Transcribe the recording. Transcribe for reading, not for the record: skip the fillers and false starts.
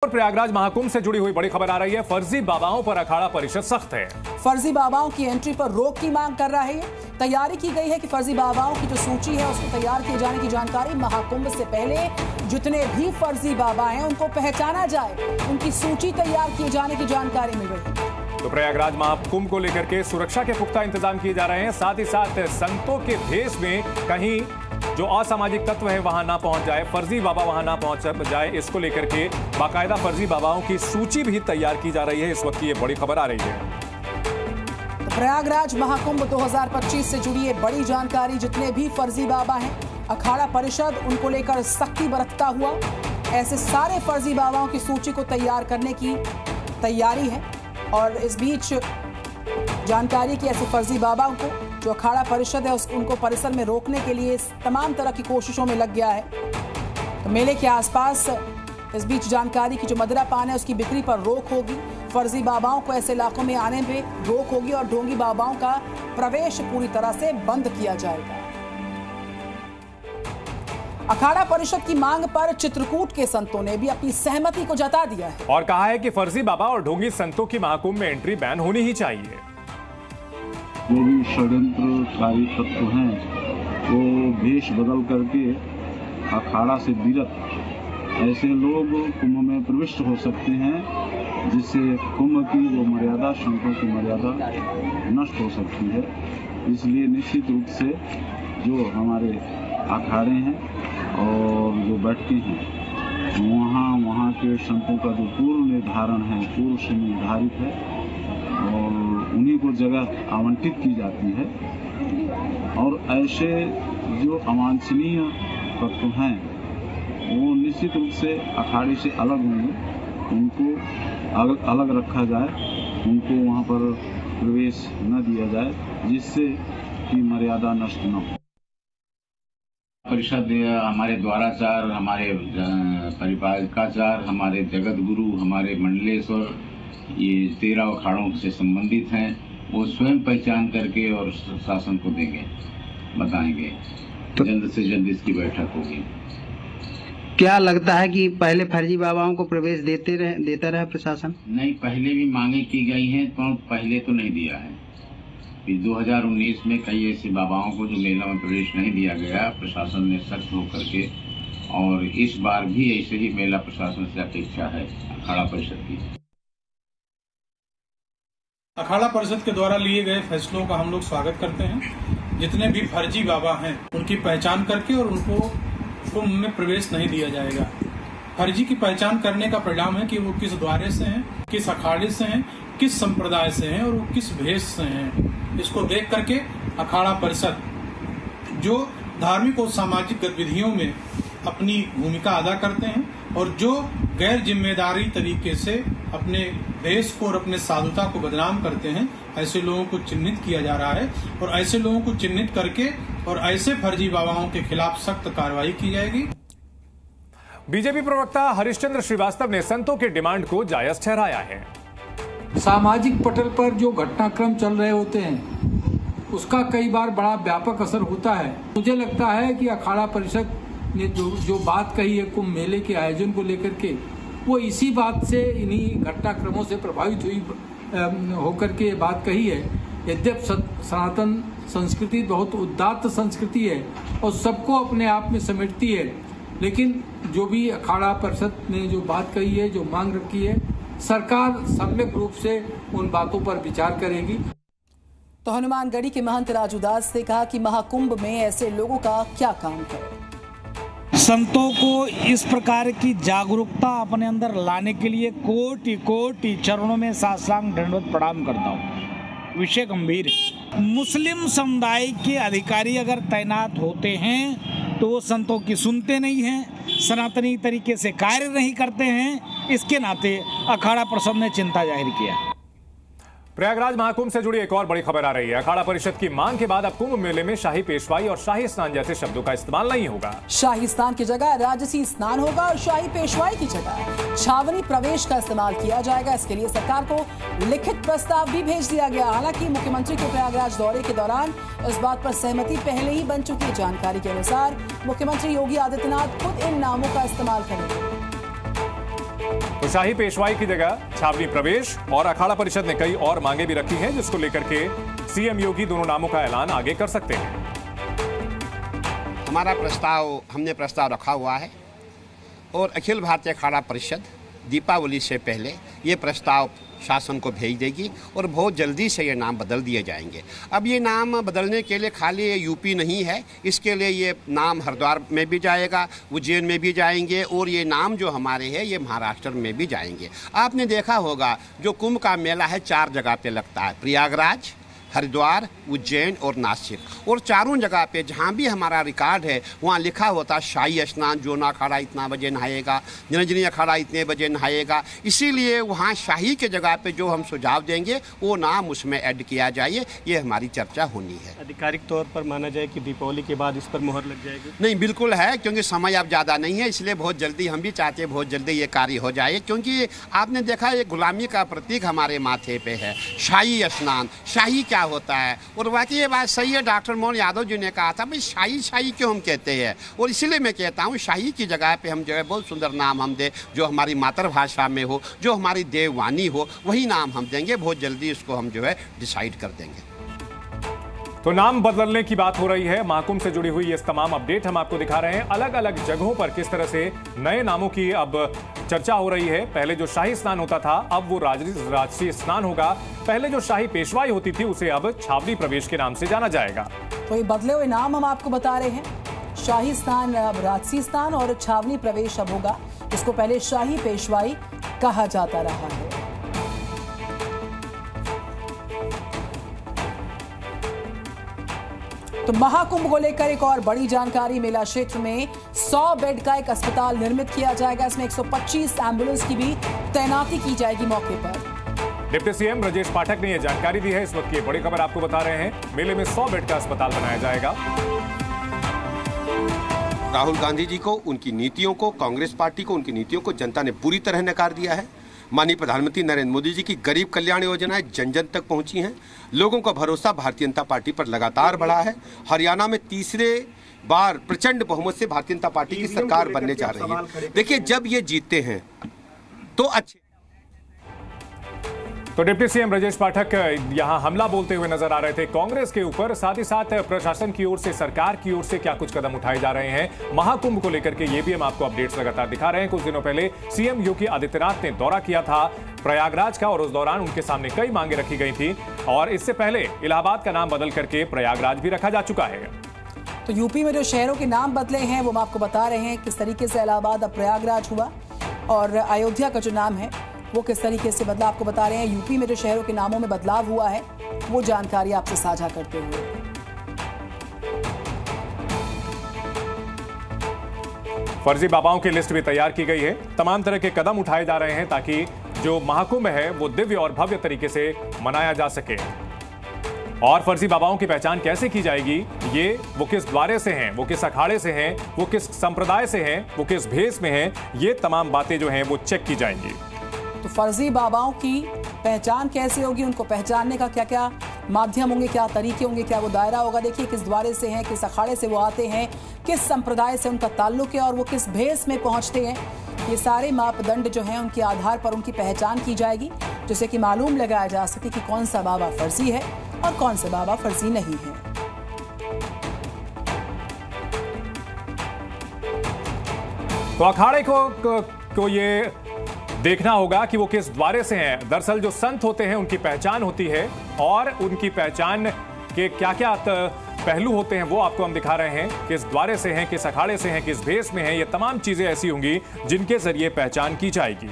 प्रयागराज महाकुंभ से जुड़ी हुई बड़ी खबर आ रही है। फर्जी बाबाओं पर अखाड़ा परिषद सख्त है। फर्जी बाबाओं की एंट्री पर रोक की मांग कर रहा है। तैयारी की गई है कि फर्जी बाबाओं की जो सूची है उसको तैयार किए जाने की जानकारी महाकुंभ से पहले जितने भी फर्जी बाबा हैं उनको पहचाना जाए, उनकी सूची तैयार किए जाने की जानकारी मिल रही है। तो प्रयागराज महाकुंभ को लेकर के सुरक्षा के पुख्ता इंतजाम किए जा रहे हैं। साथ ही साथ संतों के भेष में कहीं जो असामाजिक तत्व है वहां ना पहुंच जाए, फर्जी बाबा वहां ना पहुंच जाए, इसको लेकर के बाकायदा फर्जी बाबाओं की सूची भी तैयार की जा रही है। इस वक्त की ये बड़ी खबर आ रही है। तो प्रयागराज महाकुंभ 2025 से जुड़ी ये बड़ी जानकारी, जितने भी फर्जी बाबा हैं अखाड़ा परिषद उनको लेकर सख्ती बरतता हुआ ऐसे सारे फर्जी बाबाओं की सूची को तैयार करने की तैयारी है। और इस बीच जानकारी की ऐसे फर्जी बाबाओं को जो अखाड़ा परिषद है उनको परिसर में रोकने के लिए तमाम तरह की कोशिशों में लग गया है। तो मेले के आसपास इस बीच जानकारी की जो मदिरा पान है उसकी बिक्री पर रोक होगी, फर्जी बाबाओं को ऐसे इलाकों में आने पे रोक होगी और ढोंगी बाबाओं का प्रवेश पूरी तरह से बंद किया जाएगा। अखाड़ा परिषद की मांग पर चित्रकूट के संतों ने भी अपनी सहमति को जता दिया है और कहा है कि फर्जी बाबा और ढोंगी संतों की महाकुंभ में एंट्री बैन होनी ही चाहिए। जो भी षड्यंत्रकारी तत्व हैं वो भेष बदल करके अखाड़ा से विरत ऐसे लोग कुंभ में प्रविष्ट हो सकते हैं, जिससे कुंभ की जो मर्यादा, संतों की मर्यादा नष्ट हो सकती है। इसलिए निश्चित रूप से जो हमारे अखाड़े हैं और जो बैठके हैं वहाँ के संतों का जो पूर्व निर्धारण है, पूर्व से निर्धारित है और उन्हीं को जगह आवंटित की जाती है। और ऐसे जो अवांछनीय तत्व हैं वो निश्चित रूप से अखाड़े से अलग होंगे, उनको अलग रखा जाए, उनको वहाँ पर प्रवेश न दिया जाए, जिससे कि मर्यादा नष्ट न हो। परिषद हमारे द्वाराचार, हमारे परिपालकाचार, हमारे जगत गुरु, हमारे मंडलेश्वर, ये 13 अखाड़ों से संबंधित हैं, वो स्वयं पहचान करके और शासन को देंगे, बताएंगे। तो जल्द से जल्द इसकी बैठक होगी। क्या लगता है कि पहले फर्जी बाबाओं को प्रवेश देता रहा प्रशासन? नहीं, पहले भी मांगे की गई हैं, तो पहले तो नहीं दिया है। 2019 में कई ऐसे बाबाओं को जो मेला में प्रवेश नहीं दिया गया, प्रशासन ने सख्त होकर के, और इस बार भी ऐसे ही मेला प्रशासन से अपेक्षा है अखाड़ा परिषद की। अखाड़ा परिषद के द्वारा लिए गए फैसलों का हम लोग स्वागत करते हैं। जितने भी फर्जी बाबा हैं उनकी पहचान करके और उनको कुंभ में प्रवेश नहीं दिया जाएगा। फर्जी की पहचान करने का परिणाम है कि वो किस द्वारे से हैं, किस अखाड़े से हैं, किस संप्रदाय से हैं और वो किस भेष से हैं। इसको देख करके अखाड़ा परिषद जो धार्मिक और सामाजिक गतिविधियों में अपनी भूमिका अदा करते हैं और जो गैर जिम्मेदारी तरीके से अपने देश को और अपने साधुता को बदनाम करते हैं, ऐसे लोगों को चिन्हित किया जा रहा है और ऐसे लोगों को चिन्हित करके और ऐसे फर्जी बाबाओं के खिलाफ सख्त कार्रवाई की जाएगी। बीजेपी प्रवक्ता हरिश्चंद्र श्रीवास्तव ने संतों के डिमांड को जायज ठहराया है। सामाजिक पटल पर जो घटनाक्रम चल रहे होते हैं उसका कई बार बड़ा व्यापक असर होता है। मुझे लगता है कि अखाड़ा परिषद ने जो बात कही है कुंभ मेले के आयोजन को लेकर के, वो इसी बात से, इन्हीं घटनाक्रमों से प्रभावित हुई होकर के बात कही है। यद्यप सनातन संस्कृति बहुत उदात्त संस्कृति है और सबको अपने आप में समेटती है, लेकिन जो भी अखाड़ा परिषद ने जो बात कही है, जो मांग रखी है, सरकार सम्यक रूप से उन बातों पर विचार करेगी। तो हनुमानगढ़ी के महंत राजू दास ने कहा कि महाकुंभ में ऐसे लोगों का क्या काम है। संतों को इस प्रकार की जागरूकता अपने अंदर लाने के लिए कोटि कोटि चरणों में साष्टांग दंडवत प्रणाम करता हूँ। विषय गंभीर है। मुस्लिम समुदाय के अधिकारी अगर तैनात होते हैं तो वो संतों की सुनते नहीं हैं, सनातनी तरीके से कार्य नहीं करते हैं। इसके नाते अखाड़ा परिषद ने चिंता जाहिर किया। प्रयागराज महाकुंभ से जुड़ी एक और बड़ी खबर आ रही है। अखाड़ा परिषद की मांग के बाद अब कुंभ मेले में शाही पेशवाई और शाही स्नान जैसे शब्दों का इस्तेमाल नहीं होगा। शाही स्नान की जगह राजसी स्नान होगा और शाही पेशवाई की जगह छावनी प्रवेश का इस्तेमाल किया जाएगा। इसके लिए सरकार को लिखित प्रस्ताव भी भेज दिया गया। हालांकि मुख्यमंत्री के प्रयागराज दौरे के दौरान इस बात पर सहमति पहले ही बन चुकी है। जानकारी के अनुसार मुख्यमंत्री योगी आदित्यनाथ खुद इन नामों का इस्तेमाल करेंगे। तो शाही पेशवाई की जगह छावनी प्रवेश और अखाड़ा परिषद ने कई और मांगे भी रखी हैं, जिसको लेकर के सीएम योगी दोनों नामों का ऐलान आगे कर सकते हैं। हमने प्रस्ताव रखा हुआ है और अखिल भारतीय अखाड़ा परिषद दीपावली से पहले ये प्रस्ताव शासन को भेज देगी और बहुत जल्दी से ये नाम बदल दिए जाएंगे। अब ये नाम बदलने के लिए खाली यूपी नहीं है, इसके लिए ये नाम हरिद्वार में भी जाएगा, उज्जैन में भी जाएंगे और ये नाम जो हमारे हैं ये महाराष्ट्र में भी जाएंगे। आपने देखा होगा जो कुंभ का मेला है 4 जगह पे लगता है, प्रयागराज, हरिद्वार, उज्जैन और नासिक। और चारों जगह पे जहाँ भी हमारा रिकॉर्ड है वहाँ लिखा होता शाही स्नान, जोना अखाड़ा इतना बजे नहाएगा, निरंजनी अखाड़ा इतने बजे नहाएगा। इसीलिए वहाँ शाही के जगह पे जो हम सुझाव देंगे वो नाम उसमें ऐड किया जाए, ये हमारी चर्चा होनी है। आधिकारिक तौर पर माना जाए कि दीपावली के बाद इस पर मुहर लग जाएगी? नहीं, बिल्कुल है, क्योंकि समय अब ज़्यादा नहीं है, इसलिए बहुत जल्दी हम भी चाहते हैं बहुत जल्दी ये कार्य हो जाए। क्योंकि आपने देखा ये गुलामी का प्रतीक हमारे माथे पे है, शाही स्नान। शाही क्या होता है? और वाकई ये बात सही है, डॉक्टर मोहन यादव जी ने कहा था भाई शाही क्यों हम कहते हैं, और इसीलिए मैं कहता हूँ शाही की जगह पे हम जो है बहुत सुंदर नाम हम दे, जो हमारी मातृभाषा में हो, जो हमारी देववाणी हो, वही नाम हम देंगे। बहुत जल्दी इसको हम जो है डिसाइड कर देंगे। तो नाम बदलने की बात हो रही है। महाकुंभ से जुड़ी हुई ये तमाम अपडेट हम आपको दिखा रहे हैं। अलग अलग जगहों पर किस तरह से नए नामों की अब चर्चा हो रही है। पहले जो शाही स्नान होता था अब वो राजसी स्नान होगा। पहले जो शाही पेशवाई होती थी उसे अब छावनी प्रवेश के नाम से जाना जाएगा। तो ये बदले हुए नाम हम आपको बता रहे हैं। शाही स्नान अब राजसी स्नान और छावनी प्रवेश अब होगा। इसको पहले शाही पेशवाई कहा जाता रहा है। तो महाकुंभ को लेकर एक और बड़ी जानकारी। मेला क्षेत्र में 100 बेड का एक अस्पताल निर्मित किया जाएगा। इसमें 125 एम्बुलेंस की भी तैनाती की जाएगी मौके पर। डिप्टी सीएम ब्रजेश पाठक ने यह जानकारी दी है। इस वक्त की बड़ी खबर आपको बता रहे हैं। मेले में 100 बेड का अस्पताल बनाया जाएगा। राहुल गांधी जी को, उनकी नीतियों को, कांग्रेस पार्टी को, उनकी नीतियों को जनता ने पूरी तरह नकार दिया है। माननीय प्रधानमंत्री नरेंद्र मोदी जी की गरीब कल्याण योजनाएं जन जन तक पहुंची हैं। लोगों का भरोसा भारतीय जनता पार्टी पर लगातार बढ़ा है। हरियाणा में तीसरे बार प्रचंड बहुमत से भारतीय जनता पार्टी की सरकार बनने जा रही है। देखिए, जब ये जीतते हैं तो अच्छे। तो डिप्टी सीएम ब्रजेश पाठक यहां हमला बोलते हुए नजर आ रहे थे कांग्रेस के ऊपर। साथ ही साथ प्रशासन की ओर से, सरकार की ओर से क्या कुछ कदम उठाए जा रहे हैं महाकुंभ को लेकर के, ये भी हम आपको अपडेट्स लगातार दिखा रहे हैं। कुछ दिनों पहले सीएम योगी आदित्यनाथ ने दौरा किया था प्रयागराज का और उस दौरान उनके सामने कई मांगे रखी गई थी और इससे पहले इलाहाबाद का नाम बदल करके प्रयागराज भी रखा जा चुका है। तो यूपी में जो शहरों के नाम बदले हैं वो हम आपको बता रहे हैं किस तरीके से इलाहाबाद अब प्रयागराज हुआ, और अयोध्या का जो नाम है वो किस तरीके से बदला आपको बता रहे हैं। यूपी में जो शहरों के नामों में बदलाव हुआ है वो जानकारी आपसे साझा करते हुए। फर्जी बाबाओं की लिस्ट भी तैयार की गई है। तमाम तरह के कदम उठाए जा रहे हैं ताकि जो महाकुंभ है वो दिव्य और भव्य तरीके से मनाया जा सके। और फर्जी बाबाओं की पहचान कैसे की जाएगी, ये वो किस द्वारे से हैं, वो किस अखाड़े से हैं, वो किस संप्रदाय से हैं, वो किस भेष में हैं, ये तमाम बातें जो हैं वो चेक की जाएंगी। तो फर्जी बाबाओं की पहचान कैसे होगी, उनको पहचानने का क्या क्या माध्यम होंगे, क्या तरीके होंगे, क्या वो दायरा होगा। देखिए किस द्वारे से हैं, किस अखाड़े से वो आते हैं, किस संप्रदाय से उनका ताल्लुक है और वो किस भेष में पहुंचते हैं। ये सारे मापदंड जो हैं उनके आधार पर उनकी पहचान की जाएगी, जिससे कि मालूम लगाया जा सके कि कौन सा बाबा फर्जी है और कौन सा बाबा फर्जी नहीं है। तो अखाड़े को ये देखना होगा कि वो किस द्वारे से हैं। दरअसल जो संत होते हैं उनकी पहचान होती है और उनकी पहचान के क्या क्या पहलू होते हैं वो आपको हम दिखा रहे हैं। किस द्वारे से हैं, किस अखाड़े से हैं, किस भेष में हैं, ये तमाम चीजें ऐसी होंगी जिनके जरिए पहचान की जाएगी।